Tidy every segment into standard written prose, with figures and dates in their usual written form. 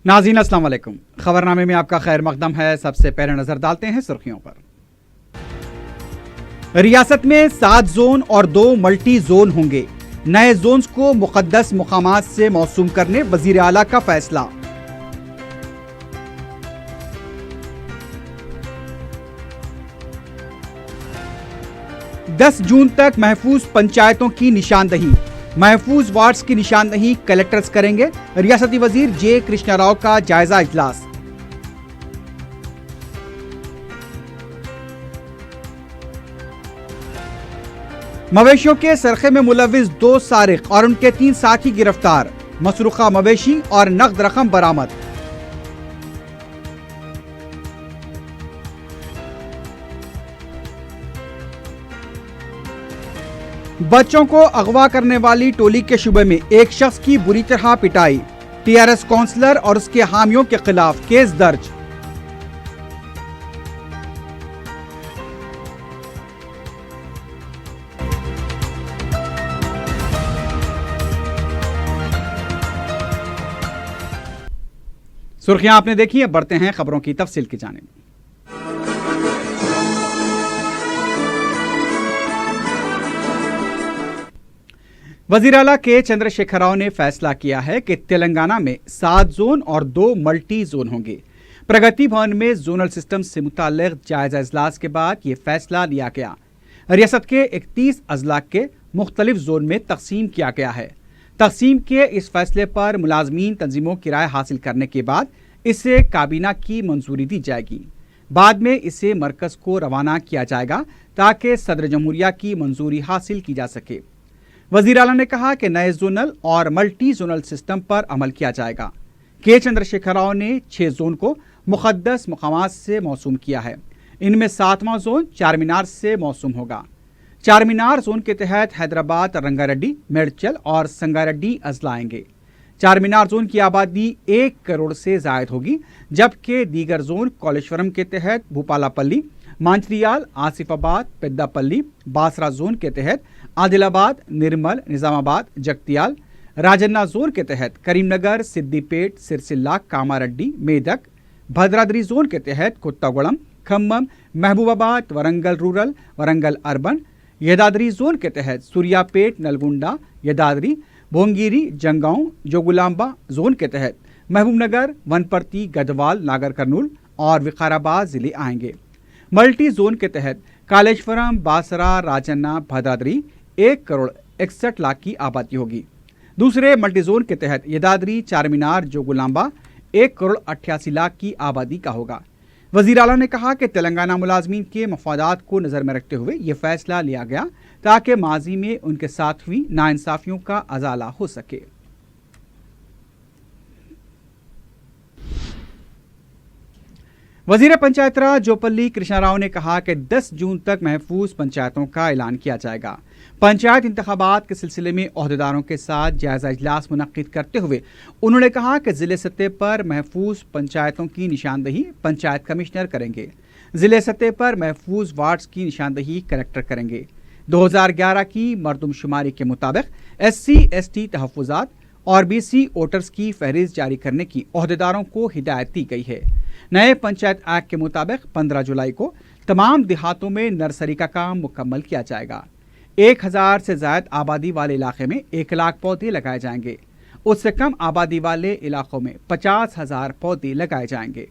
नाज़रीन अस्सलाम वालेकुम। खबरनामे में आपका खैर मकदम है। सबसे पहले नजर डालते हैं सुर्खियों पर। रियासत में 7 जोन और 2 मल्टी जोन होंगे। नए जोन्स को मुक़द्दस मुकामात से मौसूम करने वज़ीर आला का फैसला। दस जून तक महफूज पंचायतों की निशानदही। महफूज वार्ड्स की निशानदही कलेक्टर्स करेंगे। रियासती वजीर जे कृष्णा राव का जायजा इजलास। मवेशियों के सरखे में मुलविस 2 सारिक और उनके 3 साथी गिरफ्तार। मसरूखा मवेशी और नकद रकम बरामद। बच्चों को अगवा करने वाली टोली के शुबे में एक शख्स की बुरी तरह पिटाई। टीआरएस काउंसलर और उसके हामियों के खिलाफ केस दर्ज। सुर्खियां आपने देखी है, बढ़ते हैं खबरों की तफसील की जानिब। वज़ीर आला के चंद्रशेखर राव ने फैसला किया है कि तेलंगाना में 7 जोन और 2 मल्टी जोन होंगे। प्रगति भवन में जोनल सिस्टम से मुताल्लिक़ जायजा इजलास के बाद ये फैसला लिया गया। रियासत के 31 अजला के मुख्तलिफ जोन में तकसीम किया गया है। तकसीम के इस फैसले पर मुलाजमीन तंजीमों की राय हासिल करने के बाद इसे काबीना की मंजूरी दी जाएगी। बाद में इसे मरकज़ को रवाना किया जाएगा ताकि सदर जमहूरिया की मंजूरी हासिल की जा सके। वज़ीर आला ने कहा कि नए जोनल और मल्टी जोनल सिस्टम पर अमल किया जाएगा। के चंद्रशेखर राव ने 6 जोन को मुक़द्दस मकामात से मौसूम किया है। इनमें 7वां जोन चार मीनार से मौसूम होगा। चार मीनार जोन के तहत हैदराबाद, रंगारेड्डी, मेडचल और संगारेड्डी अजला आएंगे। चार मीनार जोन की आबादी 1 करोड़ से ज़ायद होगी, जबकि दीगर जोन कॉलेश्वरम के तहत भूपालापल्ली, मांचरियाल, आसिफाबाद, पेद्दापल्ली, बासरा जोन के तहत आदिलाबाद, निर्मल, निजामाबाद, जगतियाल, राजन्ना जोन के तहत करीमनगर, सिद्दीपेट, सिरसिल्ला, कामारेड्डी, मेदक, भद्राद्री जोन के तहत Kothagudem, Khammam, Mahabubabad, Warangal rural, Warangal urban, Yadadri zone के तहत सूर्यापेट, नलगुंडा, यदाद्री, भोंगिरी, जंगांव, जोगुलांबा जोन के तहत महबूबनगर, वनपर्ती, गढ़वाल, नागर कर्नूल और विकाराबाद जिले आएंगे। मल्टी जोन के तहत कालेश्वरम, बासरा, राजन्ना, भद्राद्री 1 करोड़ 61 लाख की आबादी होगी। दूसरे मल्टी जोन के तहत यदाद्री, चार मीनार, जोगुलांबा 1 करोड़ 88 लाख की आबादी का होगा। वज़ीर आला ने कहा कि तेलंगाना मुलाजमीन के मफादात को नज़र में रखते हुए ये फैसला लिया गया ताकि माजी में उनके साथ हुई नाइंसाफियों का अजाला हो सके। वज़ीर पंचायत राज जोपल्ली कृष्णा राव ने कहा कि 10 जून तक महफूज पंचायतों का ऐलान किया जाएगा। पंचायत इंतखाबात के सिलसिले में ओहदेदारों के साथ जायजा इजलास मुनक्किद करते हुए उन्होंने कहा कि ज़िले सतह पर महफूज पंचायतों की निशानदही पंचायत कमिश्नर करेंगे। ज़िले सतह पर महफूज वार्ड्स की निशानदही कलेक्टर करेंगे। 2011 की मरदमशुमारी के मुताबिक SC/ST तहफ़्फ़ुज़ात और BC वोटर्स की फहरिस्त जारी करने की ओहदेदारों को हिदायत दी गई है। नए पंचायत एक्ट के मुताबिक 15 जुलाई को तमाम देहातों में नर्सरी का काम मुकम्मल किया जाएगा। 1000 से ज़ायद आबादी वाले इलाके में 1 लाख पौधे लगाए जाएंगे। उससे कम आबादी वाले इलाकों में 50,000 पौधे लगाए जाएंगे।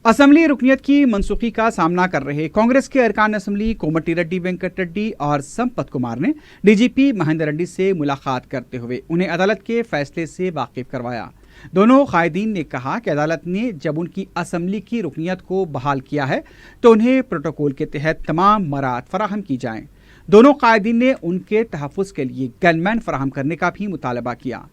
असम्बली रुकनीत की मनसूखी का सामना कर रहे कांग्रेस के अरकान असम्बली कोमटी रेड्डी, वेंकट रेड्डी और संपत कुमार ने डीजीपी महेंद्र रेड्डी से मुलाकात करते हुए उन्हें अदालत के फैसले से वाकिफ करवाया। दोनों कायदीन ने कहा कि अदालत ने जब उनकी असम्बली की रुकनीत को बहाल किया है तो उन्हें प्रोटोकॉल के तहत तमाम मराहत फराहम की जाएं। दोनों कायदीन ने उनके तहफ़्फ़ुज़ के लिए गनमैन फराहम करने का भी मुतालबा किया।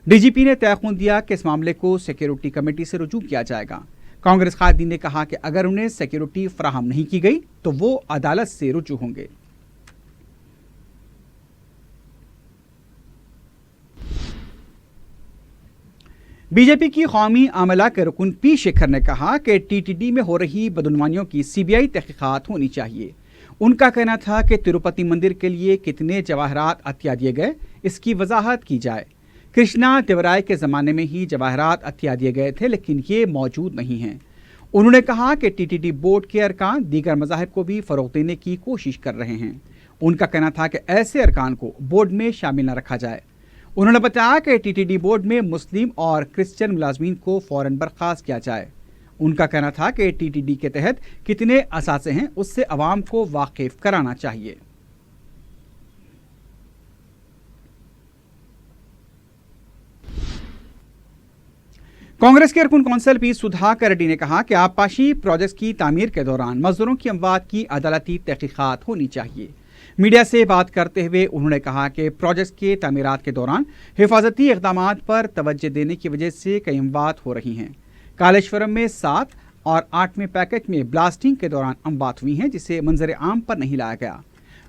डीजीपी ने तयक़ुन दिया कि इस मामले को सिक्योरिटी कमेटी से रुजू किया जाएगा। कांग्रेस कायदीन ने कहा कि अगर उन्हें सिक्योरिटी फराहम नहीं की गई तो वो अदालत से रुजू होंगे। बीजेपी की कौमी आमला के रुकन पी शेखर ने कहा कि टीटीडी में हो रही बदउनवानियों की सीबीआई तहकीकात होनी चाहिए। ان کا کہنا تھا کہ तिरुपति मंदिर के लिए कितने जवाहरात अतिया दिए गए इसकी वजाहत की जाए। कृष्णा देवराय के ज़माने में ही जवाहरात अतिया दिए गए थे, लेकिन ये मौजूद नहीं हैं। उन्होंने कहा कि टीटीडी बोर्ड के अरकान दीगर मज़ाहिब को भी फ़रोग़ देने की कोशिश कर रहे हैं। उनका कहना था कि ऐसे अरकान को बोर्ड में शामिल न रखा जाए। उन्होंने बताया कि टीटीडी बोर्ड में मुस्लिम और क्रिश्चियन मुलाजमीन को फ़ौरन बर्खास्त किया जाए। उनका कहना था कि टीटीडी के तहत कितने असासे हैं उससे अवाम को वाकिफ कराना चाहिए। कांग्रेस के अरकुन कौंसिल पी सुधाकर रेड्डी ने कहा कि आबपाशी प्रोजेक्ट की तामीर के दौरान मजदूरों की अमवात की अदालती तहकीकात होनी चाहिए। मीडिया से बात करते हुए उन्होंने कहा कि प्रोजेक्ट के तामीरात के दौरान हिफाजती इक़दामात पर तवज्जो देने की वजह से कई अमवात हो रही हैं। कालेश्वरम में 7 और 8वें पैकेज में ब्लास्टिंग के दौरान अमवात हुई हैं, जिसे मंजर आम पर नहीं लाया गया।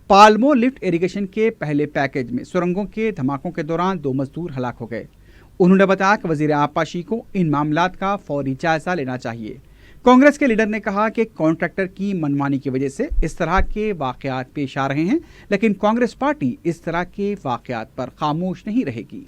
पाल्मो लिफ्ट इरिगेशन के पहले पैकेज में सुरंगों के धमाकों के दौरान 2 मजदूर हलाक हो गए। उन्होंने बताया कि वजीर आबपाशी को इन मामलात का फौरी जायजा लेना चाहिए। कांग्रेस के लीडर ने कहा कि कॉन्ट्रैक्टर की मनमानी की वजह से इस तरह के वाकयात पेश आ रहे हैं, लेकिन कांग्रेस पार्टी इस तरह के वाकयात पर खामोश नहीं रहेगी।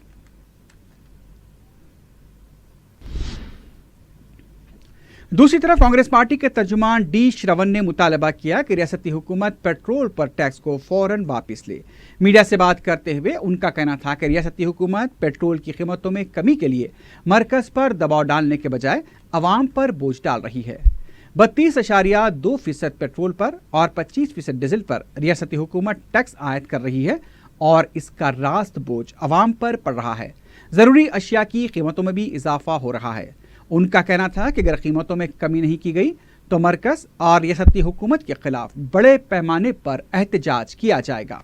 दूसरी तरफ कांग्रेस पार्टी के तर्जुमान डी श्रवण ने मुतालबा किया कि रियासती हुकूमत पेट्रोल पर टैक्स को फौरन वापस ले। मीडिया से बात करते हुए उनका कहना था कि रियासती हुकूमत पेट्रोल की कीमतों में कमी के लिए मरकज पर दबाव डालने के बजाय अवाम पर बोझ डाल रही है। 32.2% पेट्रोल पर और 25% डीजल पर रियासती हुकूमत टैक्स आयद कर रही है और इसका रास्त बोझ अवाम पर पड़ रहा है। ज़रूरी अशिया की कीमतों में भी इजाफा हो रहा है। उनका कहना था कि अगर कीमतों में कमी नहीं की गई तो मरकज और रियासती हुकूमत के खिलाफ बड़े पैमाने पर एहतजाज किया जाएगा।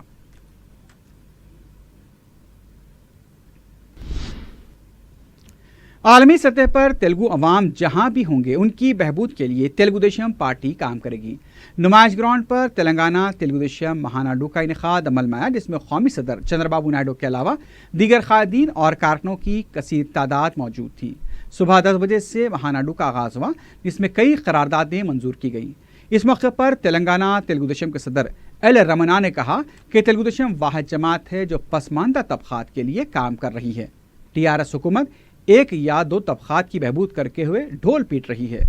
आलमी सतह पर तेलुगु अवाम जहां भी होंगे उनकी बहबूद के लिए तेलुगु देशम पार्टी काम करेगी। नुमाइश ग्राउंड पर तेलंगाना तेलुगु देशम महानाडु का इनेकाद अमल में आया, जिसमें कौमी सदर चंद्रबाबू नायडू के अलावा दीगर कायदीन और कारकुनों की कसीर तादाद मौजूद थी। सुबह 10 बजे से महानाडु का आगाज हुआ, जिसमें कई करारदादें मंजूर की गई। इस मौके पर तेलंगाना तेलुगु देशम के सदर एल रमना ने कहा कि तेलुगु देशम वाहिद जमात है जो पसमानदा तबकात के लिए काम कर रही है। टीआरएस हुकूमत 1 या 2 तबकात की बहबूद करके हुए ढोल पीट रही है।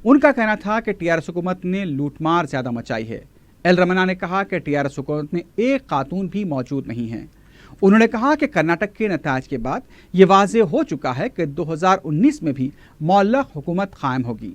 उनका कहना था कि टीआरएस हुकूमत ने लूटमार ज्यादा मचाई है। एल रमना ने कहा कि टीआरएस हुकूमत में एक खातून भी मौजूद नहीं है। उन्होंने कहा कि कर्नाटक के नताज के बाद ये वाज़े हो चुका है कि 2019 में भी मुअल्लक़ हुकूमत कायम होगी।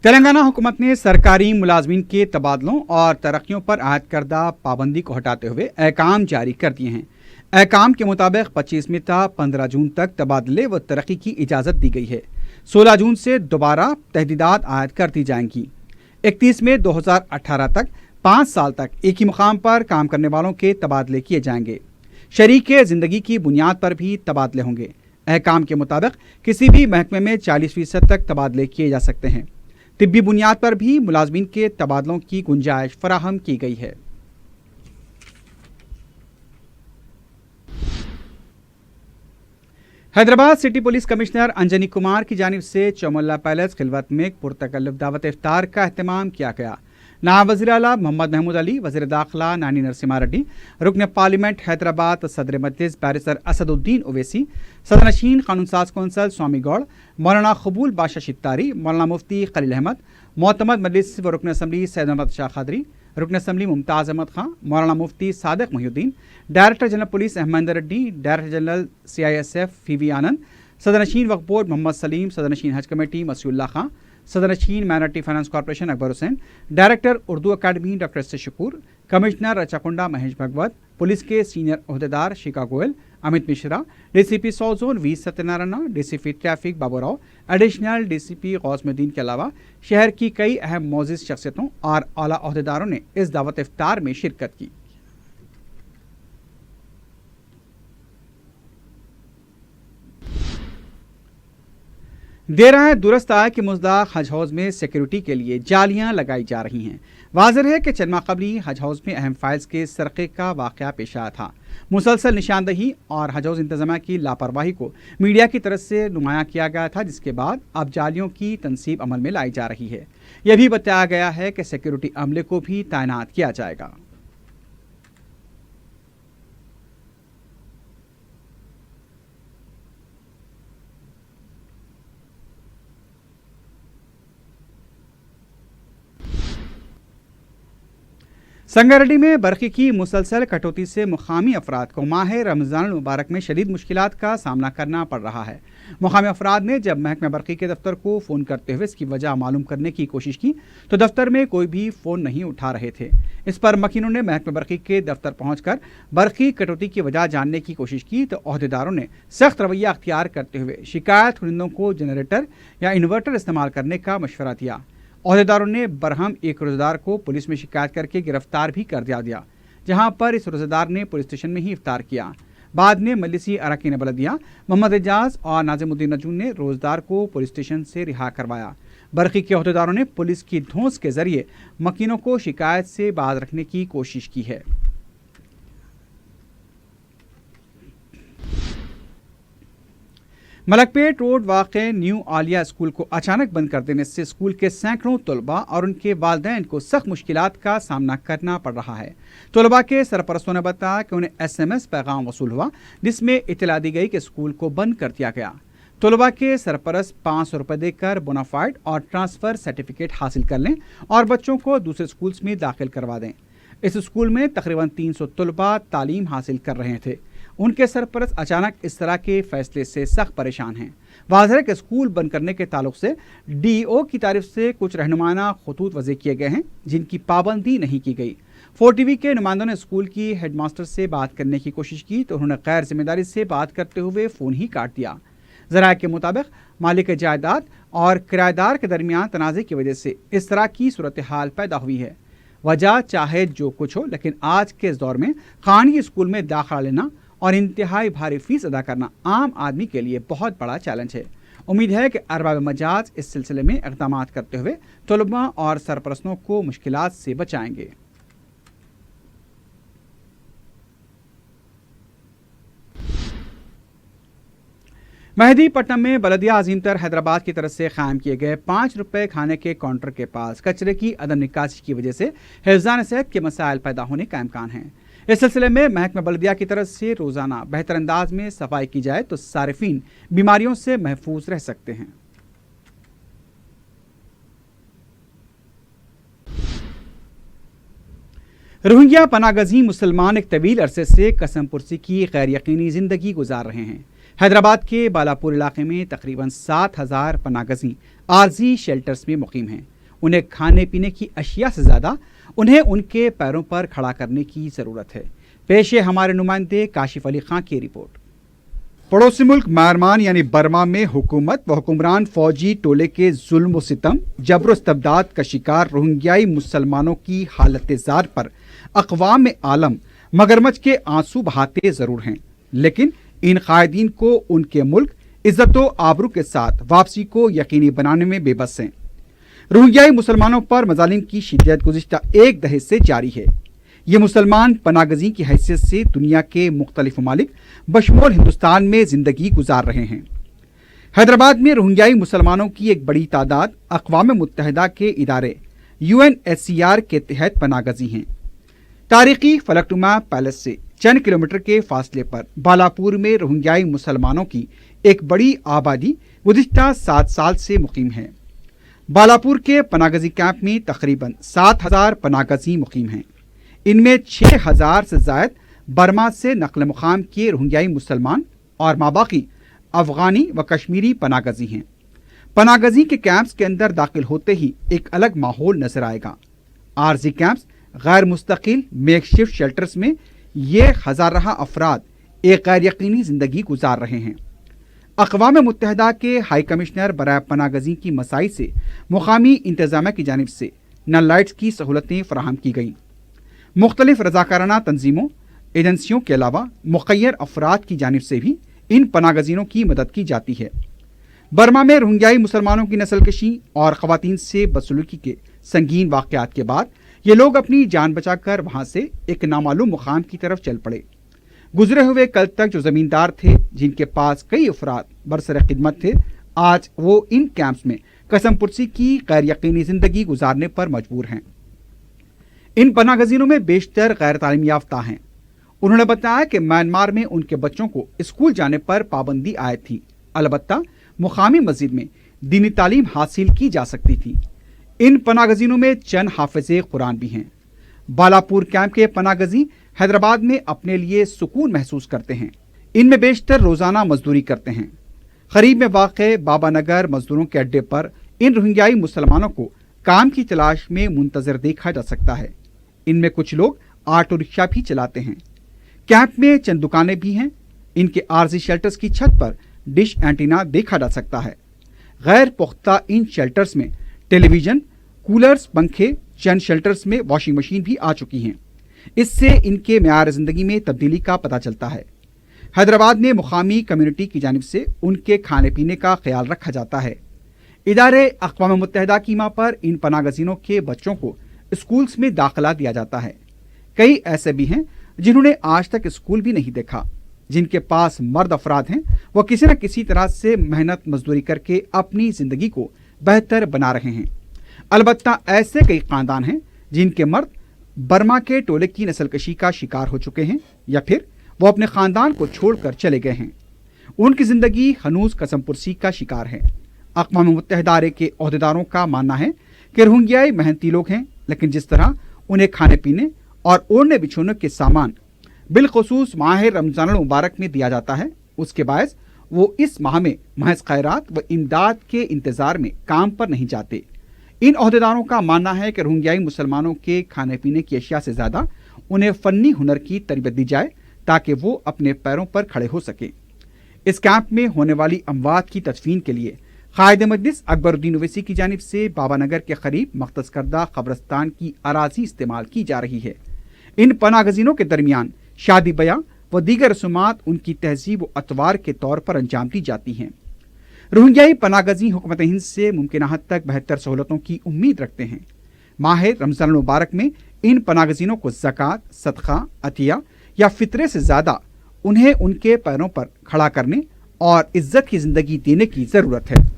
तेलंगाना हुकूमत ने सरकारी मुलाजमीन के तबादलों और तरक्कियों पर आयद करदा पाबंदी को हटाते हुए अहकाम जारी कर दिए हैं। अहकाम के मुताबिक 25 मई था 15 जून तक तबादले व तरक्की की इजाज़त दी गई है। 16 जून से दोबारा तहदीदात आयद कर दी जाएंगी। 31 मई 2018 तक 5 साल तक एक ही मुकाम पर काम करने वालों के तबादले किए जाएंगे। शरीके ज़िंदगी की बुनियाद पर भी तबादले होंगे। अहकाम के मुताबिक किसी भी महकमे में 40% तक तबादले किए जा सकते हैं। तिब्बी बुनियाद पर भी मुलाजमीन के तबादलों की गुंजाइश फराहम की गई है। Hyderabad city police commissioner Anjani Kumar की जानिब से चौमुल्ला पैलेस खिलवत में पुरतकल्लुफ दावत इफ्तार का अहतमाम किया गया। नायब वज़ीर आला मोहम्मद महमूद अली, वज़ीर दाखिला नानी नरसिम्हा रेड्डी, रुकन पार्लियामेंट हैदराबाद सदर मजलिस बैरिस्टर असदुद्दीन ओवैसी, सदरनशीन कानून साज कौंसल स्वामी गौड़, मौलाना कबूल बादशाह शित्तारी, मौलाना मुफ्ती खलील अहमद, मोतमद मजलिस व रुकन असम्बली सैयद अहमद शाह खादरी, रुकन असम्बली मुमताज़ अहमद खान, मौलाना मुफ्ती Sadiq Mohiuddin, director general police Ahmed Reddy, director general CISF फीवी आनंद, सदरनशीन वक्फ बोर्ड मोहम्मद सलीम, सदरनशीन हज कमेटी मसीउल्लाह खां, सदरनशीन minority finance corporation Akbar Hussain, director Urdu अकादमी doctor S Shakoor, commissioner Rachakonda Mahesh Bhagwat, police के सीनियर ओहदेदार Shikha Goyal, Amit Mishra, DCP south zone V Satyanarayana, DCP traffic Baburao, additional DCP गौसमुद्दीन के अलावा शहर की कई अहम मोअज़्ज़िज़ शख्सियतों और आला ओहदेदारों ने इस दावत इफ्तार में शिरकत की। देर दुरुस्त है कि मुज़दाक हज हाउस में सिक्योरिटी के लिए जालियां लगाई जा रही हैं। वाज़ेह है कि चंद माह कबली हज हाउस में अहम फाइल्स के सरक़े का वाक़या पेश आया था। मुसलसल निशानदही और हज हाउस इंतज़ामिया की लापरवाही को मीडिया की तरफ से नुमाया किया गया था, जिसके बाद अब जालियों की तनसीब अमल में लाई जा रही है। यह भी बताया गया है कि सिक्योरिटी अमले को भी तैनात किया जाएगा। संगारेड्डी में बरक़ी की मुसलसल कटौती से मुकामी अफराद को माह रमज़ान मुबारक में शदीद मुश्किलात का सामना करना पड़ रहा है। मुकामी अफराद ने जब महकमा बरक़ी के दफ्तर को फ़ोन करते हुए इसकी वजह मालूम करने की कोशिश की तो दफ्तर में कोई भी फ़ोन नहीं उठा रहे थे। इस पर मकीनों ने महकमा बरक़ी के दफ्तर पहुंचकर बरक़ी कटौती की वजह जानने की कोशिश की तो अहदेदारों ने सख्त रवैया अख्तियार करते हुए शिकायत कुनिंदों को जनरेटर या इन्वर्टर इस्तेमाल करने का मशवरा दिया। अहदेदारों ने बरहम एक रोज़ेदार को पुलिस में शिकायत करके गिरफ्तार भी कर दिया, जहां पर इस रोज़ेदार ने पुलिस स्टेशन में ही इफ्तार किया। बाद में मजलिसी अरकान बलदिया मोहम्मद एजाज और नाज़िमुद्दीन नजून ने रोज़ेदार को पुलिस स्टेशन से रिहा करवाया। बरक़ी के अहदेदारों ने पुलिस की धौंस के जरिए मकीनों को शिकायत से बाज रखने की कोशिश की है। मलकपेट रोड वाक़े न्यू आलिया स्कूल को अचानक बंद कर देने से स्कूल के सैकड़ों तलबा और उनके वालिदैन को सख्त मुश्किलात का सामना करना पड़ रहा है। तलबा के सरपरस्तों ने बताया कि उन्हें SMS पैगाम वसूल हुआ, जिसमें इतला दी गई कि स्कूल को बंद कर दिया गया। तलबा के सरपरस्त 500 रुपये देकर बोनाफाइड और ट्रांसफ़र सर्टिफिकेट हासिल कर लें और बच्चों को दूसरे स्कूल्स में दाखिल करवा दें। इस स्कूल में तकरीबन 300 तलबा तालीम हासिल कर रहे थे। उनके सरपरस्त अचानक इस तरह के फैसले से सख्त परेशान हैं। वाज़ेह है कि स्कूल बंद करने के ताल्लुक से DO की तारीफ से कुछ रहनुमाना खतूत वज़े किए गए हैं, जिनकी पाबंदी नहीं की गई। 4TV के नुमाइंदों ने स्कूल की हेडमास्टर से बात करने की कोशिश की तो उन्होंने गैर जिम्मेदारी से बात करते हुए फ़ोन ही काट दिया। ज़राए के मुताबिक मालिक जायदाद और किराएदार के दरमियान तनाज़े की वजह से इस तरह की सूरत हाल पैदा हुई है। वजह चाहे जो कुछ हो, लेकिन आज के इस दौर में खानगी स्कूल में दाखिला लेना और इंतहाई भारी फीस अदा करना आम आदमी के लिए बहुत बड़ा चैलेंज है। उम्मीद है कि अरबाब मजाज इस सिलसिले में इक़दामात करते हुए तलबा और सरपरस्तों को मुश्किलात से बचाएंगे। मेहदीपट्टनम में बलदिया अजीमतर हैदराबाद की तरफ से कायम किए गए 5 रुपए खाने के काउंटर के पास कचरे की अदम निकासी की वजह से हिफ्ज़ान सेहत के मसाइल पैदा होने का इम्कान है। इस सिलसिले में महकमा बलदिया की तरफ से रोज़ाना बेहतर अंदाज में सफाई की जाए तो सारिफीन बीमारियों से महफूज रह सकते हैं। रोहिंग्या पनागज़ी मुसलमान एक तवील अरसे से कसम पुरसी की गैर यकीनी ज़िंदगी गुजार रहे हैं। हैदराबाद के बालापुर इलाके में तकरीबन 7,000 पनागज़ी आर्जी शेल्टर्स में मुकीम हैं। उन्हें खाने पीने की अशिया से ज़्यादा उन्हें उनके पैरों पर खड़ा करने की ज़रूरत है। पेश है हमारे नुमाइंदे काशिफ अली खां की रिपोर्ट। पड़ोसी मुल्क म्यांमार यानी बर्मा में हुकूमत व हुक्मरान फौजी टोले के जुल्म व सितम, जबर इस्तबदाद का शिकार रोहिंग्याई मुसलमानों की हालत ज़ार पर अक़वाम आलम मगरमच्छ के आंसू बहाते ज़रूर हैं, लेकिन इन कायदीन को उनके मुल्क इज्जत व आबरू के साथ वापसी को यकीनी बनाने में बेबस हैं। रोहिंग्याई मुसलमानों पर मजालिम की शिद्दत गुज़िश्ता एक दहाई से जारी है। ये मुसलमान पनागज़ी की हैसियत से दुनिया के मुख्तलिफ ममालिक बशमूल हिंदुस्तान में ज़िंदगी गुजार रहे हैं। हैदराबाद में रोहिंग्याई मुसलमानों की एक बड़ी तादाद अक़वाम मुत्तहिदा के इदारे UNHCR के तहत पनागज़ी हैं। तारीखी फलकनुमा पैलेस से चंद किलोमीटर के फासले पर बालापुर में रोहिंग्याई मुसलमानों की एक बड़ी आबादी गुज़िश्ता 7 साल से मुकीम है। बालापुर के पनागज़ी कैंप में तकरीबन 7,000 पनागज़ी मुकीम हैं। इनमें 6,000 से ज़ायद बर्मा से नक़ल मुक़ाम किए रोहिंग्याई मुसलमान और माबाकी अफ़गानी व कश्मीरी पनागज़ी हैं। पनागज़ी के कैंप्स के अंदर दाखिल होते ही एक अलग माहौल नजर आएगा। आर्जी कैंप्स गैर मुस्तकिल मेकशिफ्ट शेल्टर्स में ये हज़ारहा अफराद एक गैर यकीनी ज़िंदगी गुजार रहे हैं। अक़वाम मुत्तहिदा के हाई कमिश्नर बराए पनागज़ी की मसाई से मुकामी इंतज़ामिया की जानिब से नल लाइट्स की सहूलतें फराहम की गईं। मुख्तलिफ रज़ाकाराना तंजीमों एजेंसियों के अलावा मुक़य्यर अफराद की जानिब से भी इन पनागज़ीनों की मदद की जाती है। बर्मा में रोहिंग्याई मुसलमानों की नस्लकशी और खवातीन से बदसलूकी के संगीन वाकयात के बाद ये लोग अपनी जान बचाकर वहां से एक नामालूम मुकाम की तरफ चल पड़े। गुजरे हुए कल तक जो जमींदार थे, जिनके पास कई अफराद बरसर खिदमत थे, आज वो इन कैंप्स में कसम पुरसी की गैर यकीनी जिंदगी गुजारने पर मजबूर हैं। इन पनाह गजीनों में बेशतर गैर तालीम याफ्ता हैं। उन्होंने बताया कि म्यांमार में उनके बच्चों को स्कूल जाने पर पाबंदी आयद थी, अलबत्ता मुकामी मस्जिद में दीनी तालीम हासिल की जा सकती थी। इन पनाह गजीनों में चंद हाफिज़े कुरान भी हैं। बालापुर कैंप के पनाह गजी हैदराबाद में अपने लिए सुकून महसूस करते हैं। इनमें बेशतर रोजाना मजदूरी करते हैं। करीब में वाक़े बाबा नगर मजदूरों के अड्डे पर इन रोहिंग्याई मुसलमानों को काम की तलाश में मुंतजर देखा जा सकता है। इनमें कुछ लोग ऑटो रिक्शा भी चलाते हैं। कैंप में चंद दुकानें भी हैं। इनके आरजी शेल्टर्स की छत पर डिश एंटीना देखा जा सकता है। गैर पुख्ता इन शेल्टर्स में टेलीविजन, कूलर्स, पंखे, चंद शेल्टर्स में वॉशिंग मशीन भी आ चुकी हैं। इससे इनके मेयार जिंदगी में तब्दीली का पता चलता है। हैदराबाद में मुकामी कम्युनिटी की जानिब से उनके खाने पीने का ख्याल रखा जाता है। इदारे अक़वाम मुत्तहिदा की मां पर इन पनाह गजीनों के बच्चों को स्कूल्स में दाखिला दिया जाता है। कई ऐसे भी हैं जिन्होंने आज तक स्कूल भी नहीं देखा। जिनके पास मर्द अफराद हैं, वह किसी न किसी तरह से मेहनत मजदूरी करके अपनी जिंदगी को बेहतर बना रहे हैं। अलबत्ता ऐसे कई खानदान हैं जिनके मर्द बर्मा के टोले की नस्लकशी का शिकार हो चुके हैं या फिर वो अपने खानदान को छोड़कर चले गए हैं। उनकी जिंदगी हनूज कसम पुरसी का शिकार है। अक़वाम मुत्तहिदा के ओहदेदारों का मानना है कि रोहिंग्याई मेहनती लोग हैं, लेकिन जिस तरह उन्हें खाने पीने और ओढ़ने बिछोने के सामान बिलखुसूस माह रमजान मुबारक में दिया जाता है, उसके बायस वो इस माह में महज खैरात व इमदाद के इंतजार में काम पर नहीं जाते। इन ओहदेदारों का मानना है कि रोहिंग्याई मुसलमानों के खाने पीने की अशिया से ज़्यादा उन्हें फ़न्नी हुनर की तरबियत दी जाए ताकि वो अपने पैरों पर खड़े हो सकें। इस कैंप में होने वाली अमवात की तदफीन के लिए कायद मजलिस अकबरुद्दीन ओवैसी की जानिब से बाबा नगर के करीब मख्तस करदा कब्रस्तान की अराजी इस्तेमाल की जा रही है। इन पनाह गजीनों के दरमियान शादी ब्याह व दीगर रसूमात उनकी तहजीब व अतवार के तौर पर अंजाम दी जाती हैं। रोहिंग्याई पनाह गजी हुकूमत हिंद से मुमकिन हद तक बेहतर सहूलतों की उम्मीद रखते हैं। माह रमजान मुबारक में इन पनाह गजीनों को ज़कात, सदका, अतिया या फितरे से ज़्यादा उन्हें उनके पैरों पर खड़ा करने और इज्जत की ज़िंदगी देने की ज़रूरत है।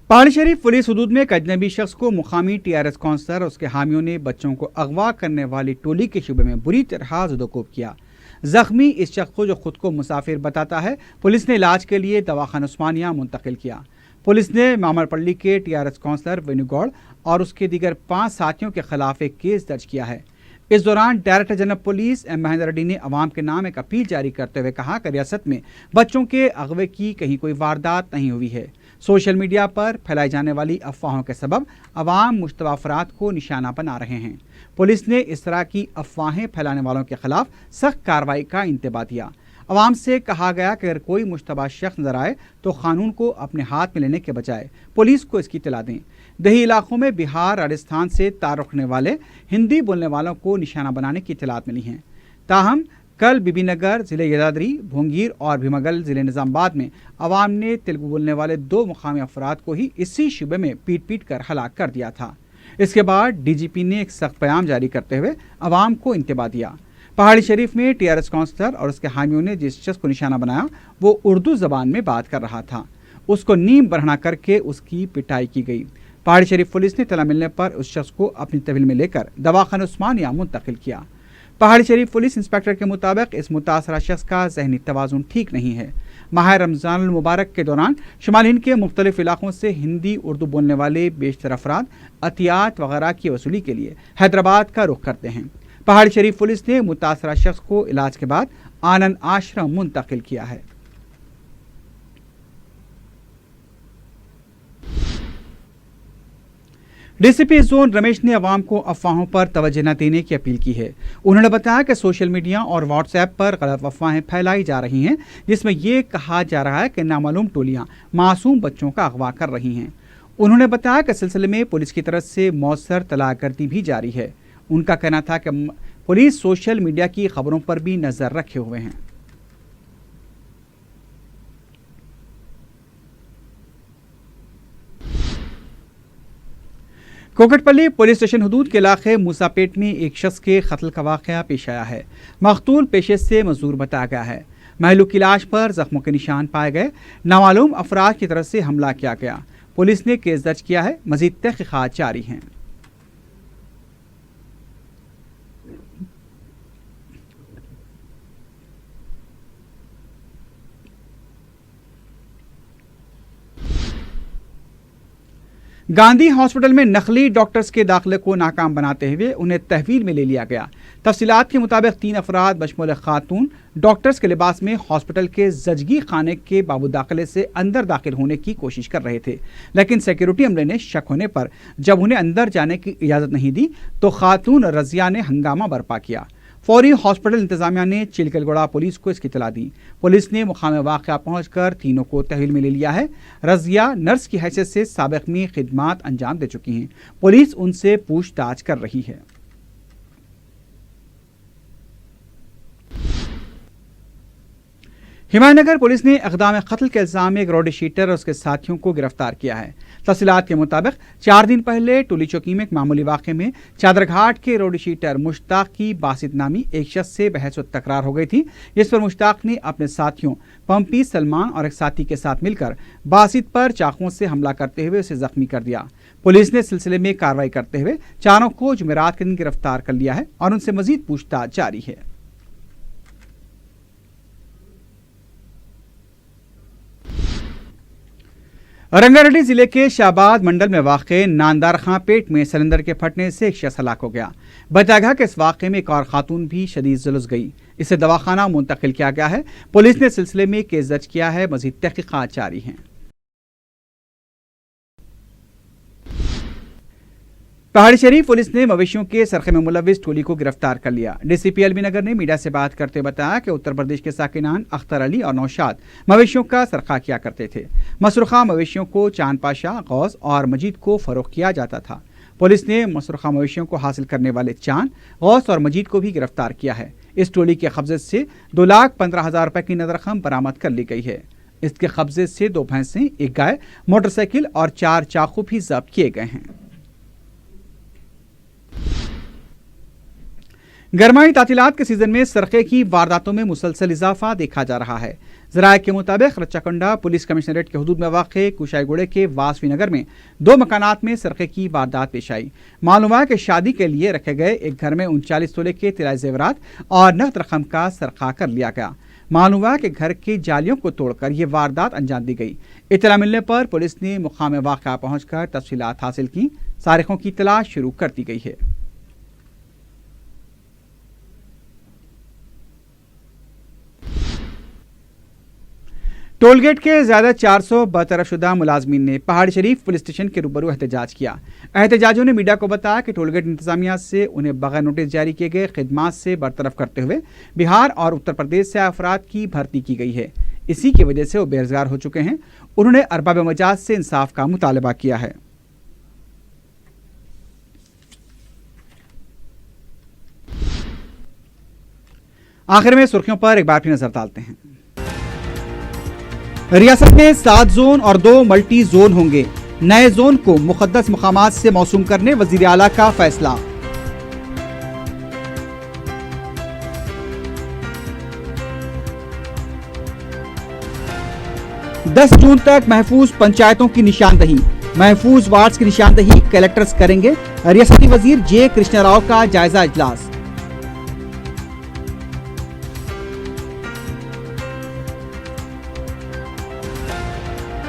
पहाड़ी शरीफ पुलिस हुदूद में एक अजनबी शख्स को मुकामी टीआरएस काउंसलर और उसके हामियों ने बच्चों को अगवा करने वाली टोली के शुबे में बुरी तरह ज़दोकोब किया। जख्मी इस शख्स को, जो खुद को मुसाफिर बताता है, पुलिस ने इलाज के लिए दवाखाना उस्मानिया मुंतकिल किया। पुलिस ने मामरपल्ली के टीआरएस काउंसलर वेणुगौड़ और उसके दीगर 5 साथियों के खिलाफ एक केस दर्ज किया है। इस दौरान director general police M Mahendra Reddy ने अवाम के नाम एक अपील जारी करते हुए कहा कि रियासत में बच्चों के अगवे की कहीं कोई वारदात नहीं हुई है। सोशल मीडिया पर फैलाई जाने वाली अफवाहों के सबब अवाम मुश्तबा अफराद को निशाना बना रहे हैं। पुलिस ने इस तरह की अफवाहें फैलाने वालों के खिलाफ सख्त कार्रवाई का इंतबाह दिया। अवाम से कहा गया कि अगर कोई मुश्तबा शख्स नजर आए तो कानून को अपने हाथ में लेने के बजाय पुलिस को इसकी इत्तला दें। दही इलाकों में बिहार, राजस्थान से ताल्लुक़ रखने वाले हिंदी बोलने वालों को निशाना बनाने की इत्तलात मिली हैं। ताहम कल बीबीनगर ज़िले यदाद्री, भोंगीर और भीमागल ज़िले निज़ामाबाद में अवाम ने तेलुगु बोलने वाले 2 मुकामी अफराद को ही इसी शुबे में पीट पीट कर हलाक कर दिया था। इसके बाद डीजीपी ने एक सख्त बयान जारी करते हुए अवाम को इंतबाह दिया। पहाड़ी शरीफ में टीआरएस काउंसलर और उसके हामियों ने जिस शख्स को निशाना बनाया वो उर्दू ज़बान में बात कर रहा था। उसको नीम बरहना करके उसकी पिटाई की गई। पहाड़ी शरीफ पुलिस ने इत्तला मिलने पर उस शख्स को अपनी तहवील में लेकर दवाखाना उस्मानिया मुंतकिल किया। पहाड़ी शरीफ पुलिस इंस्पेक्टर के मुताबिक इस मुतासरा शख्स का जहनी तवाज़ुन ठीक नहीं है। माह रमज़ान मुबारक के दौरान शुमाल हिंद के मुख्तलिफ इलाकों से हिंदी उर्दू बोलने वाले बेशतर अफराद अतियात वगैरह की वसूली के लिए हैदराबाद का रुख करते हैं। पहाड़ी शरीफ पुलिस ने मुतासरा शख्स को इलाज के बाद आनंद आश्रम मुंतकिल किया है। डीसीपी जोन रमेश ने अवाम को अफवाहों पर तवज्जो न देने की अपील की है। उन्होंने बताया कि सोशल मीडिया और व्हाट्सएप पर गलत अफवाहें फैलाई जा रही हैं, जिसमें यह कहा जा रहा है कि नामालूम टोलियां मासूम बच्चों का अगवा कर रही हैं। उन्होंने बताया कि सिलसिले में पुलिस की तरफ से मौसर तलाकर्दी भी जारी है। उनका कहना था कि पुलिस सोशल मीडिया की खबरों पर भी नज़र रखे हुए हैं। کوکٹ-پلی پولیس اسٹیشن حدود کے علاقے موسا پیٹ میں ایک شخص کے قتل کا واقعہ پیش آیا ہے۔ مقتول پیشے سے مزدور بتایا گیا ہے۔ مہلوک کی لاش پر زخموں کے نشان پائے گئے۔ نامعلوم افراد کی طرف سے حملہ کیا گیا۔ پولیس نے کیس درج کیا ہے۔ مزید تحقیقات جاری ہیں۔ گاندھی ہاسپٹل میں نقلی ڈاکٹرز کے داخلے کو ناکام بناتے ہوئے انہیں تحویل میں لے لیا گیا۔ تفصیلات کے مطابق 3 افراد بشمول خاتون ڈاکٹرز کے لباس میں ہاسپٹل کے زچگی خانے کے باب داخلے سے اندر داخل ہونے کی کوشش کر رہے تھے، لیکن سیکیورٹی عملے نے شک ہونے پر جب انہیں اندر جانے کی اجازت نہیں دی تو خاتون رضیہ نے ہنگامہ برپا کیا۔ فوری ہاسپٹل انتظامیہ نے چلکل گوڑہ پولیس کو اس کی اطلاع دی۔ پولیس نے مقام واقعہ پہنچ کر تینوں کو تحویل میں لے لیا ہے۔ رضیہ نرس کی حیثیت سے سابق میں خدمات انجام دے چکی ہیں۔ پولیس ان سے پوچھ تاچھ کر رہی ہے۔ ہمایوں نگر پولیس نے اقدام قتل کے الزام میں ایک روڈی شیٹر اور اس کے ساتھیوں کو گرفتار کیا ہے۔ تفصیلات کے مطابق 4 دن پہلے ٹولی چوکی میں ایک معمولی واقعے میں چادر گھاٹ کے روڈی شیٹر مشتاق کی باسط نامی ایک شخص سے بحث و تکرار ہو گئی تھی، جس پر مشتاق نے اپنے ساتھیوں پمپی، سلمان اور ایک ساتھی کے ساتھ مل کر باسط پر چاقوؤں سے حملہ کرتے ہوئے اسے زخمی کر دیا۔ پولیس نے سلسلے میں کارروائی کرتے ہوئے چاروں کو جمعرات کے دن گرفتار کر لیا ہے اور ان سے مزید پوچھ تاچھ جاری ہے۔ رنگا ریڈی ضلع کے شہباد منڈل میں واقع ناندار خان پیٹ میں سلنڈر کے پھٹنے سے ایک شخص ہلاک ہو گیا۔ بتایا گیا کہ اس واقعے میں ایک اور خاتون بھی شدید جلس گئی، اسے دواخانہ منتقل کیا گیا ہے۔ پولیس نے سلسلے میں کیس درج کیا ہے۔ مزید تحقیقات جاری ہیں۔ پہاڑی شریف پولیس نے مویشیوں کے سرقے میں ملوث ٹولی کو گرفتار کر لیا۔ D C P L B Nagar نے میڈیا سے بات کرتے بتایا کہ اتر پردیش کے ساکنان اختر علی اور نوشاد مویشیوں کا سرقہ کیا کرتے تھے۔ مسروقہ مویشیوں کو چاند پاشا، غوث اور مجید کو فروخت کیا جاتا تھا۔ پولیس نے مسروقہ مویشیوں کو حاصل کرنے والے چاند، غوث اور مجید کو بھی گرفتار کیا ہے۔ اس ٹولی کے قبضے سے 2,15,000 روپے کی نقد رقم برآمد کر لی گئی ہے۔ اس کے قبضے سے 2 بھینسیں، 1 گائے، موٹر سائیکل اور 4 چاقو بھی ضبط کیے گئے ہیں۔ گرمائی تعطیلات کے سیزن میں سرقے کی وارداتوں میں مسلسل اضافہ دیکھا جا رہا ہے۔ ذرائع کے مطابق رچاکنڈا پولیس کمشنریٹ کے حدود میں واقع کوشائی گوڑے کے واسوی نگر میں 2 مکانات میں سرقے کی واردات پیش آئی۔ معلوم ہے کہ شادی کے لیے رکھے گئے ایک گھر میں 39 تولے کے طلائی زیورات اور نقد رقم کا سرقہ کر لیا گیا۔ معلوم ہے کہ گھر کی جالیوں کو توڑ کر یہ واردات انجام دی گئی۔ اطلاع ملنے پر پولیس نے مقام واقعہ پہنچ کر تفصیلات حاصل کی۔ سارقوں کی تلاش شروع کر دی گئی ہے۔ ٹول گیٹ کے زیادہ 400 برطرف شدہ ملازمین نے پہاڑی شریف پولیس اسٹیشن کے روبرو احتجاج کیا۔ احتجاجیوں نے میڈیا کو بتایا کہ ٹول گیٹ انتظامیہ سے انہیں بغیر نوٹس جاری کیے گئے خدمات سے برطرف کرتے ہوئے بہار اور اتر پردیش سے افراد کی بھرتی کی گئی ہے۔ اسی کی وجہ سے وہ بے روزگار ہو چکے ہیں۔ انہوں نے ارباب مجاز سے انصاف کا مطالبہ کیا ہے۔ آخر میں سرخیوں پر ایک بار پھر نظر ڈالتے ہیں۔ ریاست میں 7 زون اور 2 ملٹی زون ہوں گے۔ نئے زون کو مقدس مقامات سے موسوم کرنے وزیر اعلیٰ کا فیصلہ۔ دس جون تک محفوظ پنچایتوں کی نشاندہی، محفوظ وارڈز کی نشاندہی کلیکٹرز کریں گے۔ ریاستی وزیر جے کرشنا راؤ کا جائزہ اجلاس۔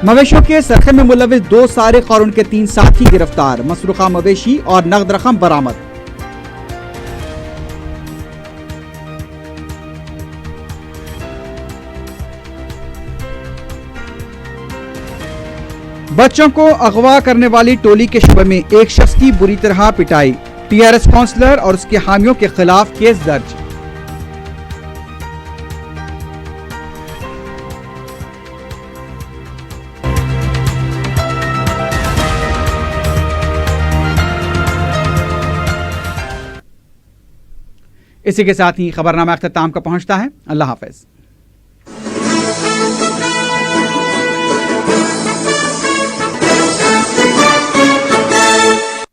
مویشیوں کے سرقے میں ملوث 2 سارق اور ان کے 3 ساتھی گرفتار، مسروقہ مویشی اور نقد رقم برآمد۔ بچوں کو اغوا کرنے والی ٹولی کے شبے میں ایک شخص کی بری طرح پٹائی، ٹی آر ایس کونسلر اور اس کے حامیوں کے خلاف کیس درج۔ اسی کے ساتھ ہی خبرنامہ اختتام کا پہنچتا ہے۔ اللہ حافظ۔